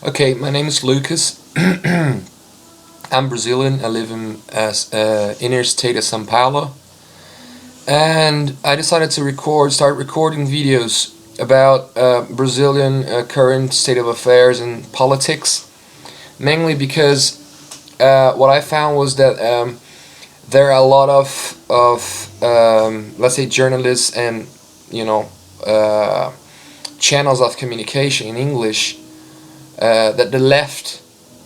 Okay, my name is Lucas. I'm Brazilian. I live in inner state of São Paulo, and I decided to start recording videos about Brazilian current state of affairs and politics. Mainly because what I found was that there are a lot of let's say journalists and you know channels of communication in English that the left,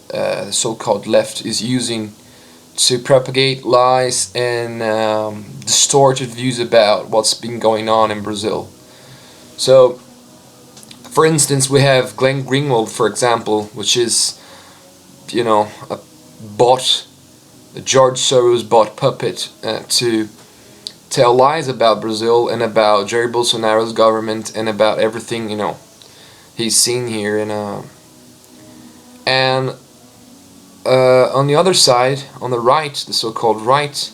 the so-called left, is using to propagate lies and distorted views about what's been going on in Brazil. So, for instance, we have Glenn Greenwald, for example, which is, a bot, a George Soros bot puppet to tell lies about Brazil and about Jair Bolsonaro's government and about everything, he's seen here and on the other side, on the right, the so-called right,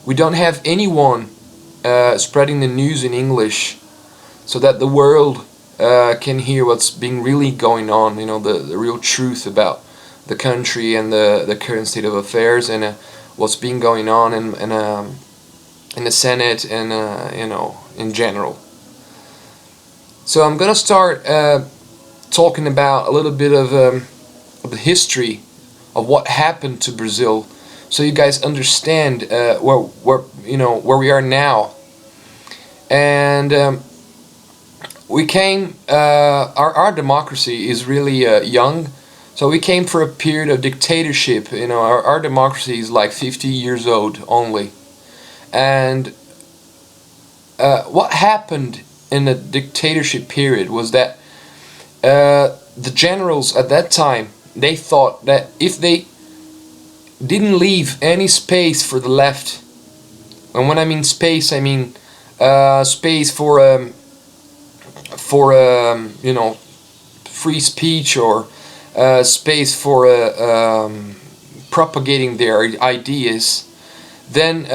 we don't have anyone spreading the news in English so that the world can hear what's being really going on, the real truth about the country and the current state of affairs and what's been going on in the Senate and in general. So I'm gonna start talking about a little bit of the history of what happened to Brazil, so you guys understand where we are now. And we came. Our democracy is really young, so we came for a period of dictatorship. Our democracy is like 50 years old only, and what happened in the dictatorship period was that the generals at that time, they thought that if they didn't leave any space for the left, and when I mean space, I mean space for free speech or space for propagating their ideas, then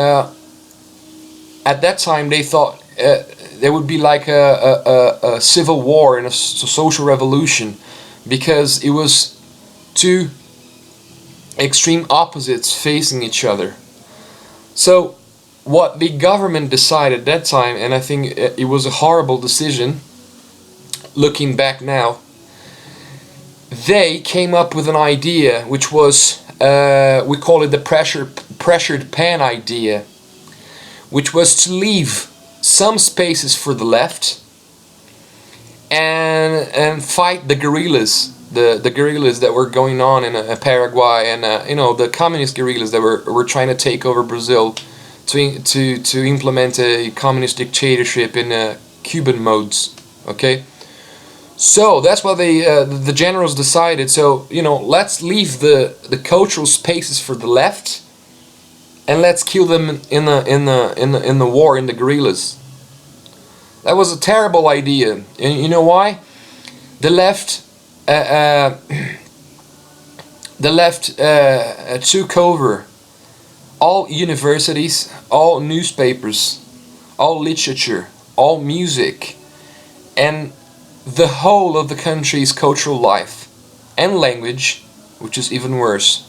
at that time they thought there would be like a civil war and a social revolution, because it was two extreme opposites facing each other. So what the government decided at that time, and I think it was a horrible decision looking back now, they came up with an idea which was, we call it the pressured pan idea, which was to leave some spaces for the left and fight the guerrillas, the guerrillas that were going on in Paraguay, and the communist guerrillas that were trying to take over Brazil to implement a communist dictatorship in Cuban modes. Okay, so that's what the generals decided. So let's leave the cultural spaces for the left, and let's kill them in the war, in the guerrillas. That was a terrible idea, and you know why? The left took over all universities, all newspapers, all literature, all music, and the whole of the country's cultural life and language, which is even worse.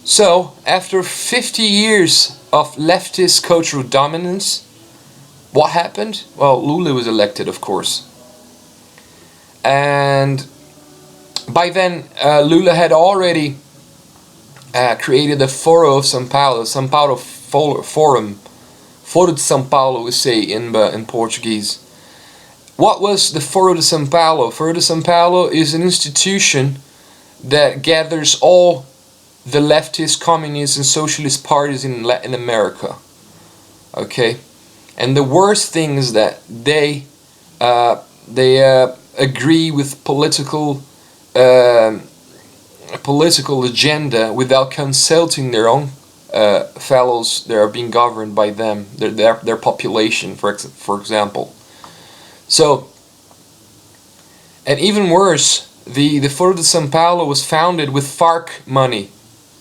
So, after 50 years of leftist cultural dominance, what happened? Well, Lula was elected, of course. And by then, Lula had already created the Foro of São Paulo, São Paulo Forum, Foro de São Paulo, we say in Portuguese. What was the Foro de São Paulo? Foro de São Paulo is an institution that gathers all the leftist, communist, and socialist parties in Latin America. Okay, and the worst thing is that they agree with political agenda without consulting their own fellows that are being governed by them, their population, for example. So, and even worse, the Foro de São Paulo was founded with FARC money,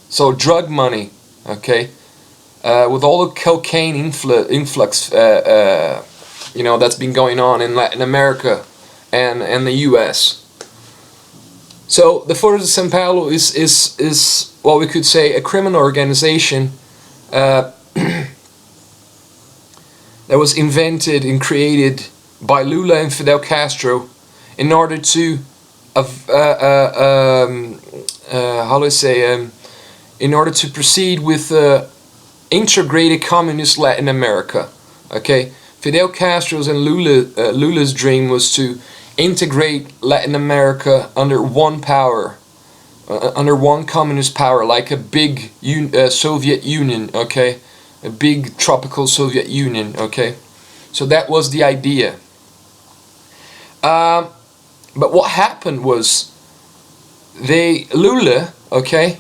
so drug money, okay, with all the cocaine influx, that's been going on in Latin America and the U.S. So the Foro de São Paulo is what we could say a criminal organization that was invented and created by Lula and Fidel Castro in order to how do I say in order to proceed with integrated communist Latin America. Okay, Fidel Castro's and Lula's dream was to integrate Latin America under one power, under one communist power, like a big Soviet Union. Okay, a big tropical Soviet Union. Okay, so that was the idea. But what happened was Lula, okay,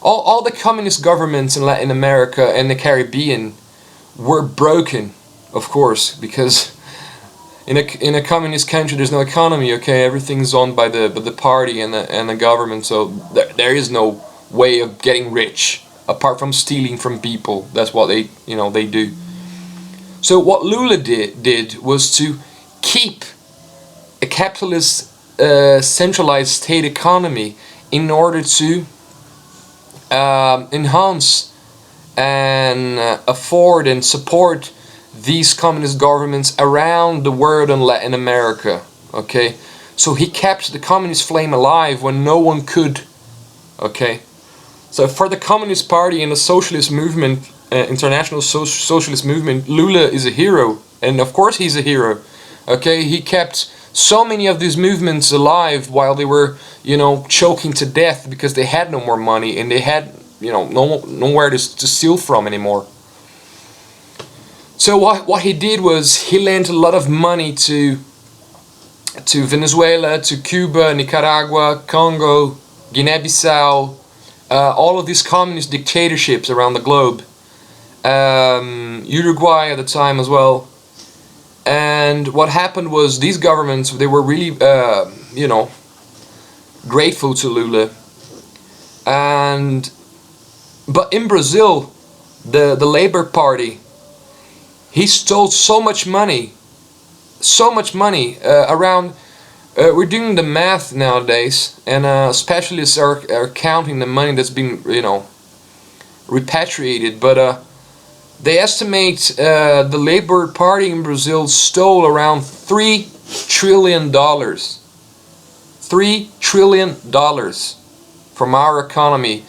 all the communist governments in Latin America and the Caribbean were broken, of course, because in a communist country there's no economy, okay, everything's owned by the party and the government, so there is no way of getting rich apart from stealing from people. That's what they do. So what Lula did was to keep a capitalist centralized state economy in order to enhance and afford and support these communist governments around the world and Latin America. Okay, so he kept the communist flame alive when no one could. Okay, so for the Communist Party and the socialist movement, international socialist movement, Lula is a hero, and of course he's a hero. Okay, he kept so many of these movements alive while they were, choking to death because they had no more money and they had, nowhere to steal from anymore. So what he did was he lent a lot of money to Venezuela, to Cuba, Nicaragua, Congo, Guinea-Bissau, all of these communist dictatorships around the globe, Uruguay at the time as well. And what happened was these governments, they were really, grateful to Lula. But in Brazil, the Labour Party, he stole so much money, around. We're doing the math nowadays, and specialists are counting the money that's been, repatriated. But they estimate the Labour Party in Brazil stole around $3 trillion. $3 trillion from our economy.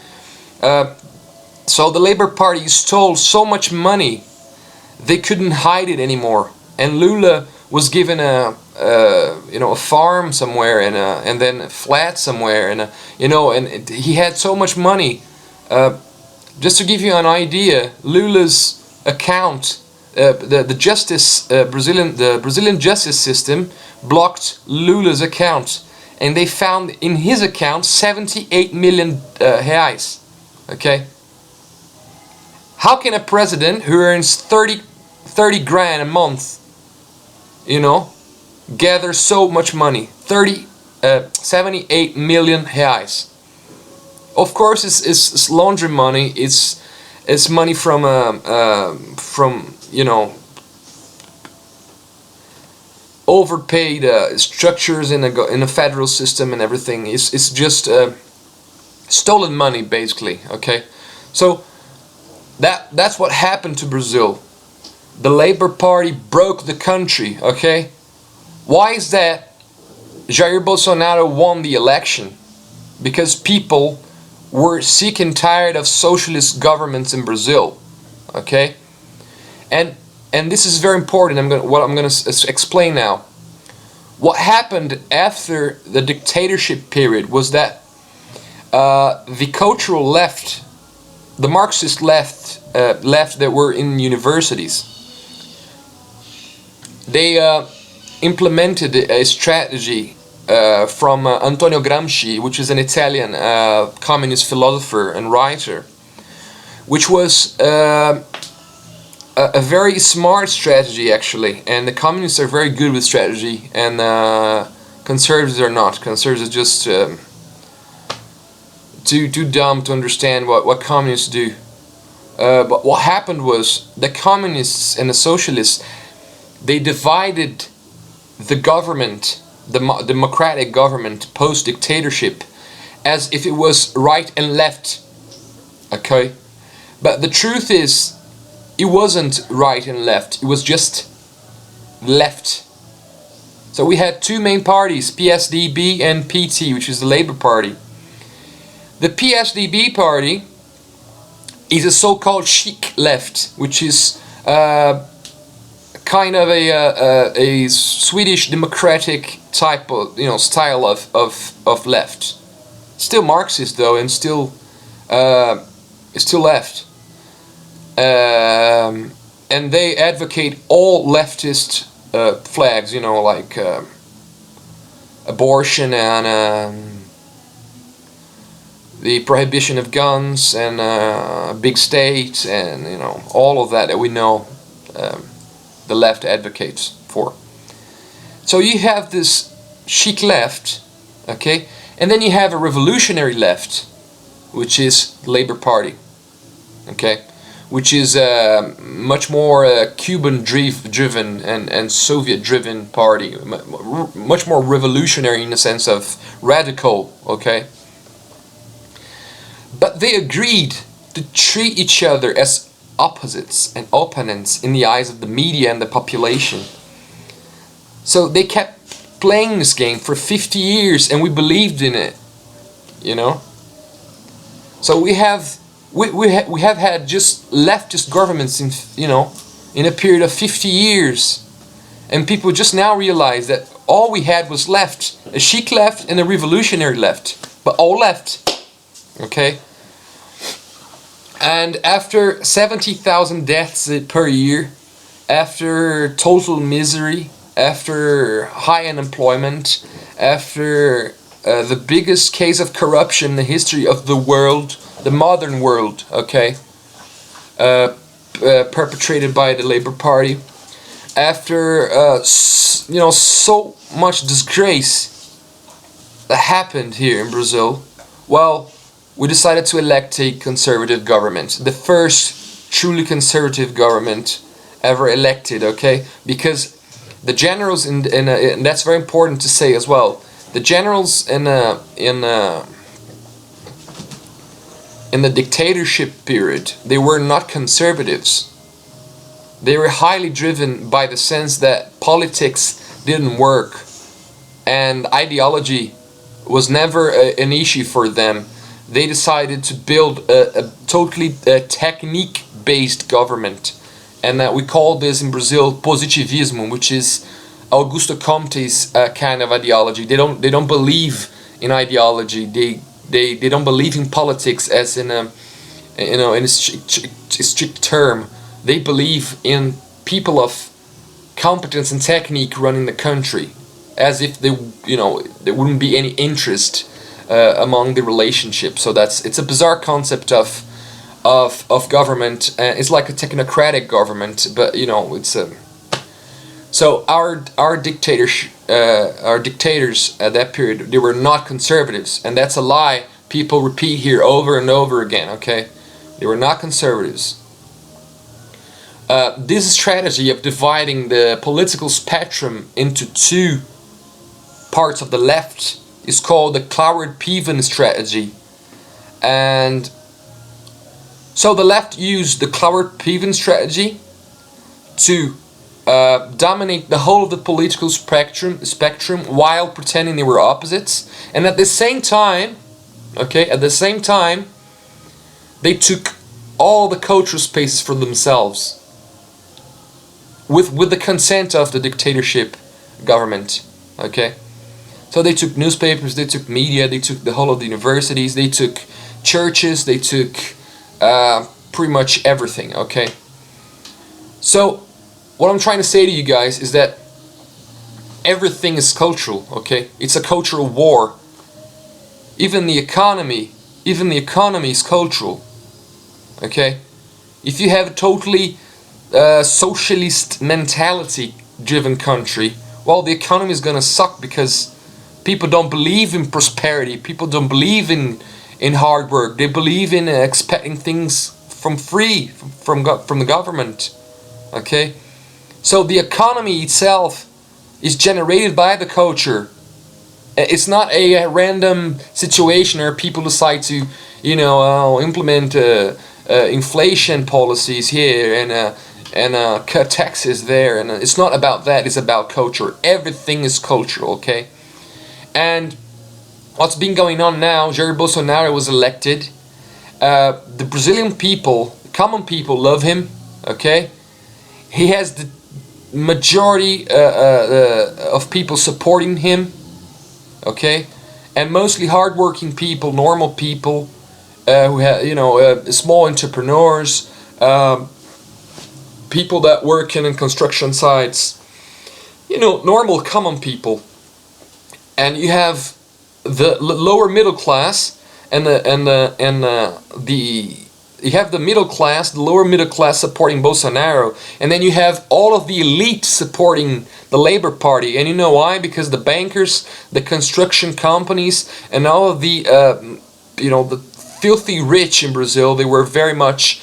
So the Labour Party stole so much money, they couldn't hide it anymore. And Lula was given a farm somewhere and then a flat somewhere, and he had so much money. Just to give you an idea, Lula's account, the Brazilian justice system blocked Lula's account, and they found in his account 78 million reais. Okay, how can a president who earns 30 grand a month, gather so much money? 78 million reais. Of course, it's laundry money. It's money from overpaid structures in the federal system and everything. It's just stolen money, basically. Okay, so that's what happened to Brazil. The Labour Party broke the country. Okay, why is that? Jair Bolsonaro won the election because people were sick and tired of socialist governments in Brazil. Okay, and this is very important. What I'm going to explain now. What happened after the dictatorship period was that the cultural left, the Marxist left that were in universities, they implemented a strategy from Antonio Gramsci, which is an Italian communist philosopher and writer, which was a very smart strategy, actually. And the communists are very good with strategy, and conservatives are not. Conservatives are just too dumb to understand what communists do. But what happened was the communists and the socialists, they divided the government, the democratic government post-dictatorship, as if it was right and left. Okay? But the truth is, it wasn't right and left, it was just left. So we had two main parties, PSDB and PT, which is the Labour Party. The PSDB party is a so-called chic left, which is kind of a Swedish democratic type of, you know, style of left. Still Marxist though, and still left. And they advocate all leftist flags, you know, like abortion and the prohibition of guns and big state, and you know, all of that we know the left advocates for. So you have this chic left, okay, and then you have a revolutionary left, which is Labour Party, okay, which is much more Cuban driven and Soviet driven party, much more revolutionary in the sense of radical, okay. But they agreed to treat each other as opposites and opponents in the eyes of the media and the population. So they kept playing this game for 50 years, and we believed in it, you know. So we have had just leftist governments in, you know, in a period of 50 years, and people just now realize that all we had was left, a chic left and a revolutionary left, but all left. Okay, and after 70,000 deaths per year, after total misery, after high unemployment, after the biggest case of corruption in the history of the world, the modern world, okay, perpetrated by the Labour Party, after you know, so much disgrace that happened here in Brazil, well, we decided to elect a conservative government, the first truly conservative government ever elected, okay? Because the generals and that's very important to say as well. The generals in the dictatorship period, they were not conservatives. They were highly driven by the sense that politics didn't work and ideology was never an issue for them. They decided to build a totally technique-based government, and that we call this in Brazil positivismo, which is Augusto Comte's kind of ideology. They don't believe in ideology. They don't believe in politics as in a, you know, in a strict term. They believe in people of competence and technique running the country, as if they, you know, there wouldn't be any interest among the relationship. So it's a bizarre concept of government. It's like a technocratic government, but you know, it's a. So our dictators at that period, they were not conservatives, and that's a lie people repeat here over and over again. Okay, they were not conservatives. This strategy of dividing the political spectrum into two parts of the left is called the Cloward-Piven strategy, and so the left used the Cloward-Piven strategy to dominate the whole of the political spectrum while pretending they were opposites, and at the same time, they took all the cultural spaces for themselves with the consent of the dictatorship government. Okay, so they took newspapers, they took media, they took the whole of the universities, they took churches, they took pretty much everything. Okay, so what I'm trying to say to you guys is that everything is cultural. Okay, it's a cultural war. Even the economy is cultural. Okay, if you have a totally socialist mentality driven country, well, the economy is gonna suck because people don't believe in prosperity. People don't believe in hard work. They believe in expecting things from the government. Okay, so the economy itself is generated by the culture. It's not a random situation where people decide to, implement inflation policies here and cut taxes there. And it's not about that. It's about culture. Everything is cultural, okay? And what's been going on now? Jair Bolsonaro was elected. The Brazilian people, the common people, love him. Okay, he has the majority of people supporting him. Okay, and mostly hardworking people, normal people, who have small entrepreneurs, people that work in construction sites. Normal common people. And you have the lower middle class and you have the middle class, the lower middle class supporting Bolsonaro, and then you have all of the elite supporting the Labour Party. And you know why? Because the bankers, the construction companies, and all of the the filthy rich in Brazil, they were very much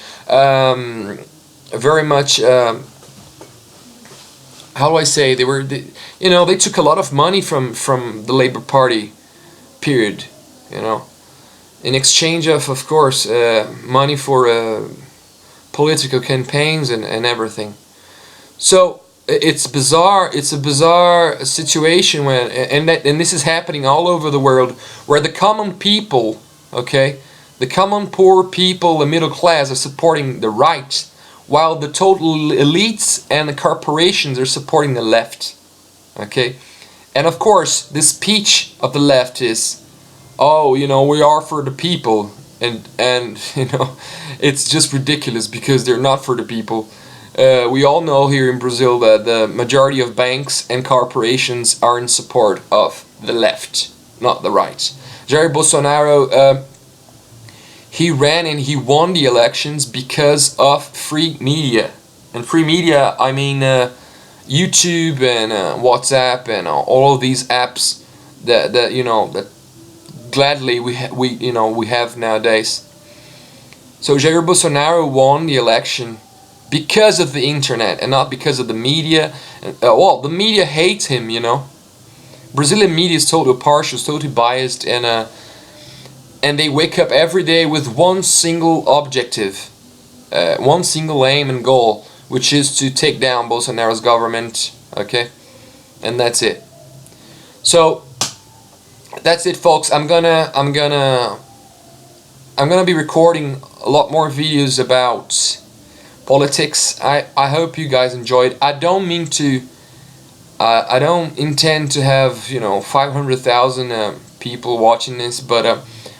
how do I say, they took a lot of money from the Labour Party, period, in exchange of course, money for political campaigns and everything. So it's bizarre. It's a bizarre situation and this is happening all over the world, where the common people, okay, the common poor people, the middle class, are supporting the right, while the total elites and the corporations are supporting the left. Okay, and of course, the speech of the left is, oh, we are for the people, and it's just ridiculous, because they're not for the people. We all know here in Brazil that the majority of banks and corporations are in support of the left, not the right. Jair Bolsonaro, he ran and he won the elections because of free media. And free media, I mean YouTube and WhatsApp and all of these apps that gladly we have nowadays. So Jair Bolsonaro won the election because of the internet and not because of the media. The media hates him, Brazilian media is totally partial, totally biased, and they wake up every day with one single objective, one single aim and goal, which is to take down Bolsonaro's government, okay? And that's it. So that's it, folks. I'm gonna be recording a lot more videos about politics. I hope you guys enjoyed. I don't intend to have 500,000 people watching this, but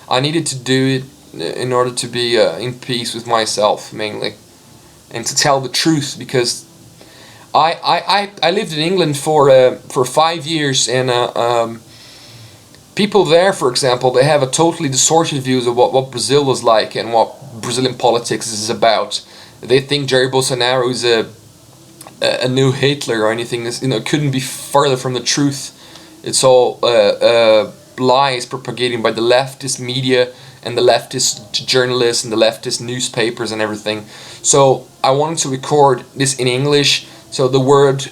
I needed to do it in order to be in peace with myself, mainly, and to tell the truth, because I lived in England for 5 years, and people there, for example, they have a totally distorted views of what Brazil was like and what Brazilian politics is about. They think Jair Bolsonaro is a new Hitler or anything. Couldn't be further from the truth. It's all lies propagated by the leftist media and the leftist journalists and the leftist newspapers and everything. So I wanted to record this in English, so the word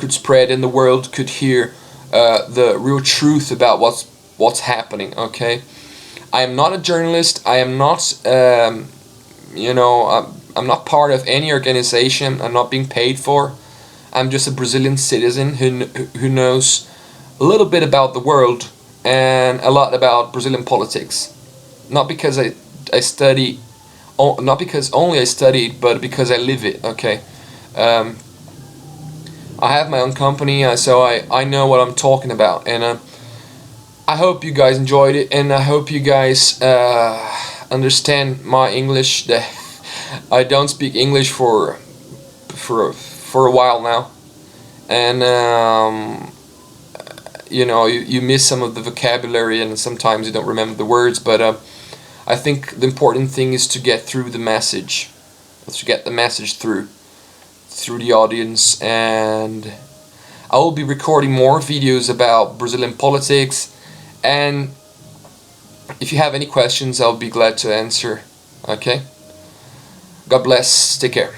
could spread and the world could hear the real truth about what's happening. Okay, I am not a journalist. I am not I'm not part of any organization. I'm not being paid for. I'm just a Brazilian citizen who knows a little bit about the world and a lot about Brazilian politics. Not because I study, not because only I studied, but because I live it. Okay. I have my own company, so I know what I'm talking about, and I hope you guys enjoyed it, and I hope you guys understand my English. I don't speak English for a while now, and you miss some of the vocabulary, and sometimes you don't remember the words, but I think the important thing is to get through the message, to get the message through the audience. And I will be recording more videos about Brazilian politics, and if you have any questions, I'll be glad to answer. Okay? God bless. Take care.